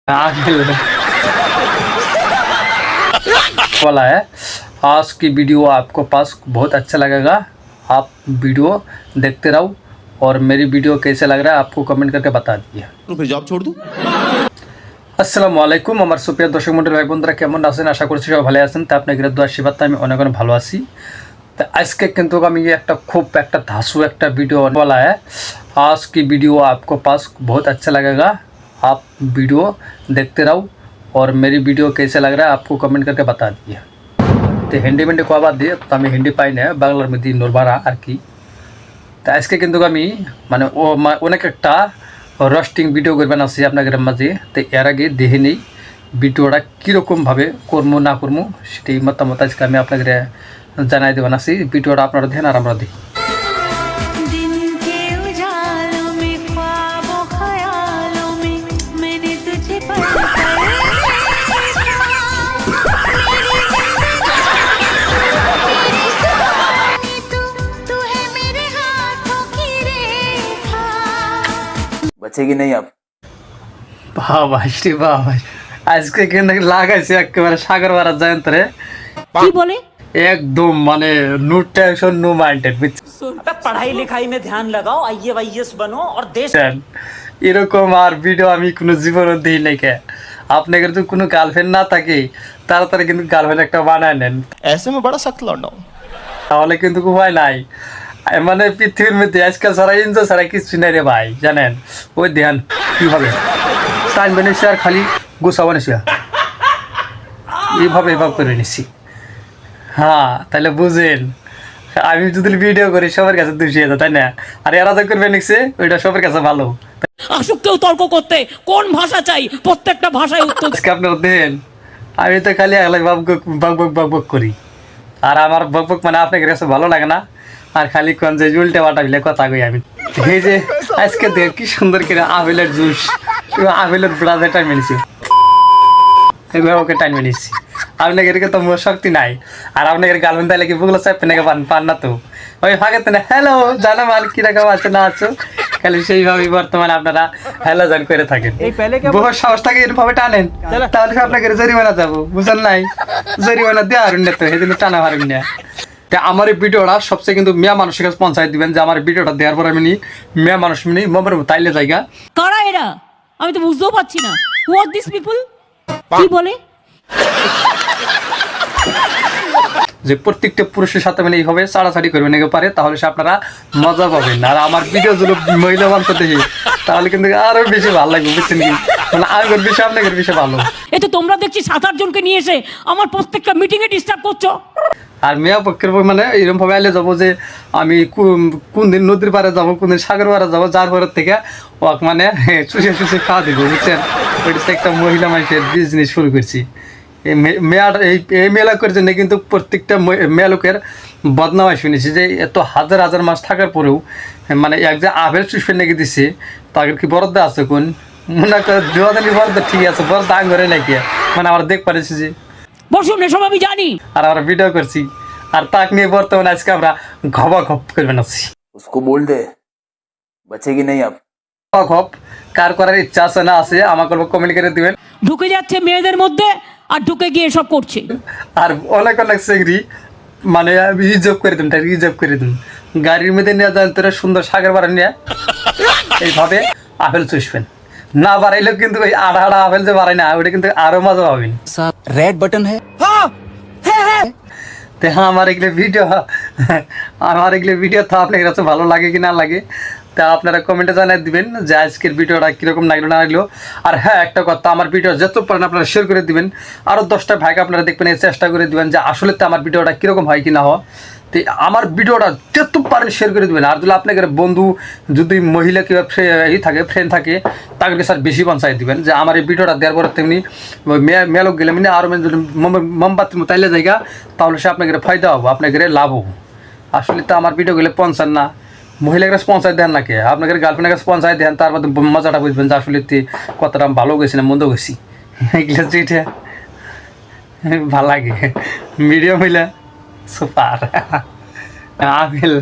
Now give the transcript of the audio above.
आखिर वाला है। आज की वीडियो आपको पास बहुत अच्छा लगेगा। आप वीडियो देखते रहो और मेरी वीडियो कैसे लग रहा है आपको कमेंट करके बता दीजिए। तो फिर जॉब छोड़ दूं? আসসালামু আলাইকুম আমার সুপ্রিয় দর্শক মণ্ডলী ভাই বন্ধুরা কেমন আছেন? আশা করছি সবাই ভালো আছেন। তা আপনাদের দোয়া আশীর্বাদে আমি অনেক অনেক ভালো আছি। তো আজকে কিন্তু আমি একটা ধাসু একটা वीडियो वाला है। आज की वीडियो आपको पास बहुत अच्छा लगेगा। आप वीडियो देखते रहो और मेरी वीडियो कैसे लग रहा है आपको कमेंट करके बता दीजिए। तो हिंदी में को आबाद दिए तो हमें हिंदी पाई ना बांग्लार में दी नोरबारा और की तो आज के কিন্তু আমি মানে অনেক একটা রোস্টিং ভিডিও করবেন আছে আপনাদের মাঝে। তো এর আগে দেখে নেই ভিডিওটা কীরকমভাবে করবো না করবো সেটাই মতামত আজকে আমি আপনাদের জানাই দেবেন আছি। ভিডিওটা আপনারা দেখেন আর আমরা দেখি। बचेगी नहीं अब। বাবা শ্রী বাবা আজকে কিন্তু লাগাইছে একেবারে সাগর বাড়ার জয়ন্ত রে কি বলে একদম মানে নো টেনশন নো মাইন্ডেড पढ़ाई लिखाई में ध्यान लगाओ, आईएएस बनो और देश। এরকম আর ভিডিও আমি কোনো জীবনে দিই নাই। কে আপনাদের যদি কোনো গার্লফ্রেন্ড না থাকে তাড়াতাড়ি কিন্তু গার্লফ্রেন্ড একটা বানায় নেন, ऐसे में बड़ा सख्त लौंडा हूं। তাহলে কিন্তু উপায় নাই। মানে পৃথিবীর মধ্যে আজকাল ছাড়া এনজয় ছাড়া কিছু নাই রে ভাই জানেন। ওই ধ্যান কীভাবে টাইম বেনেছি আর খালি গোছাবো নিছি এইভাবে করে নিছি। হ্যাঁ তাহলে বুঝেন আমি যদি ভিডিও করি সবার কাছে 200,000 তাই না, আর এরা তো করবে নিচ্ছে ওইটা সবার কাছে ভালো। আসুক কেউ তর্ক করতে কোন ভাষা চাই প্রত্যেকটা ভাষায় উত্তর। আজকে আপনারা দেন আমি তো খালি একলাই বক করি আর আমার বক মানে আপনাকে কাছে ভালো লাগে না আর খালি কোন যে উল্টে পাল্টা বিলে কথা কই আমি। এই যে আজকে দেখ কি সুন্দর করে আপেলের জুস আপেলের ব্লাডে টাইম এনেছি এইভাবে ওকে টাইম এনেছি। আপনাদের তো মোর শক্তি নাই আর আপনাদের গার্লফ্রেন্ড তাইলে কি বুগলো চাপ নাকি পান না তো ওই ফাঁকে তো না হ্যালো জানা মান কিরকম আছে না আছো খালি সেইভাবেই বর্তমানে আপনারা হ্যালো জান করে থাকেন। বহু সাহস থাকে এরভাবে টানেন তাহলে আপনাকে জরিমানা যাবো বুঝলেন নাই, জরিমানা দেওয়া হারুন না তো সেদিন টানা হারুন না। তা আমার এই ভিডিওটা সবচেয়ে কিন্তু মেয়া মানুষের কাছে পৌঁছায় দিবেন যে আমার ভিডিওটা দেওয়ার পর আমি মেয়া মানুষ মোমের তাইলে জায়গা কারা এরা আমি তো বুঝতেও পারছি না। হু আর দিস পিপল? কি বলে যে প্রত্যেকটা পুরুষের সাথে মানে এইভাবে ছাড়াছাড়ি করবেন একে পারে তাহলে সে আপনারা মজা পাবেন। আর আমার ভিডিও যদি মহিলা বানতে দেখি তাহলে কিন্তু আরো বেশি ভালো লাগবে বুঝছেন কি, মানে আগের বিষয় আপনাদের বিষয় ভালো। এই তো তোমরা দেখছি 7-8 জনকে নিয়ে এসে আমার প্রত্যেকটা মিটিং এ ডিস্টার্ব করছো। আর মেয়া পক্ষের মানে এরকম ভাবে আইলে যাবো যে আমি কোন দিন নদীর পাড়ে যাবো কোন দিন সাগর পাড়ে যাবো যার পরের থেকে ওক মানে চুষে খাওয়া দিব বুঝছেন। ওইটা একটা মহিলা মানুষের বিজনেস শুরু করছি এই মেলা করার জন্য কিন্তু প্রত্যেকটা মেয়ে লোকের বদনামাই শুনেছি যে এত হাজার হাজার মাস থাকার পরেও মানে এক যে আপেল চুষে নাকি দিছে তাদের কি বরাদ্দ আছে কোন মনে করে দুদিনই বরাদ্দ ঠিক আছে বরাদ্দ আঙরে নাকি মানে আমরা দেখ পারেছি যে বসুন এসব আমি জানি আর আমরা ভিডিও করছি আর তাক নিয়ে বর্তমানে আজকে আমরা ঘপ করবেন আছি। उसको बोल दे बचेगी नहीं अब। ঘপ কার করার ইচ্ছা আছে না আছে আমাকে কমেন্ট করে দিবেন। ঢুকে যাচ্ছে মেয়েদের মধ্যে আর ঢুকে গিয়ে সব করছে। আর অনেক চেংড়ি মানে রিজার্ভ করে দিন গাড়ির মধ্যে নিয়ে যান তোরা সুন্দর সাগর বাড়া নিয়ে এইভাবে আপেল চুষবেন না বাড়াইলেও কিন্তু ওই আড়া আপেল যে বাড়াই না ওটা কিন্তু আরো মজা পাবেন। रेड बटन है। তো হ্যাঁ আমার এগুলো ভিডিও তো আপনার কাছে ভালো লাগে কি না লাগে তা আপনারা কমেন্টে জানিয়ে দিবেন যে আজকের ভিডিওটা কীরকম লাগলো না লাগলো। আর হ্যাঁ একটা কথা আমার ভিডিও যত পারেন আপনারা শেয়ার করে দিবেন আরও 10টা ভাইকে আপনারা দেখবেন এই চেষ্টা করে দিবেন যে আসলে তো আমার ভিডিওটা কীরকম হয় কি না হয়। তো আমার ভিডিওটা যত পারেন শেয়ার করে দেবেন। আর যদি আপনাদের বন্ধু যদি মহিলা কিংবা ফ্রেন্ড থাকে তাদেরকে স্যার বেশি পৌঁছাই দিবেন যে আমার এই ভিডিওটা দেওয়ার পরে তেমনি মেলোক গেলে মানে আরও যদি মোমবাতির মতো তাইলে জায়গা তাহলে সে আপনাদের ফায়দা হবো আপনাদের লাভ হবো। আসলে তো আমার ভিডিওগুলো পৌঁছান না মহিলার কাছে পৌঁছায় দেন নাকি আপনাদের গার্লফ্রেন্ডের কাছে পৌঁছায় দেন তার মধ্যে মজাটা বুঝবেন যে আসলে কতটা ভালো গেছি না মন্দ গেছি এগুলো যেটা ভালো লাগে ভিডিও মহিলা সুপার আপেল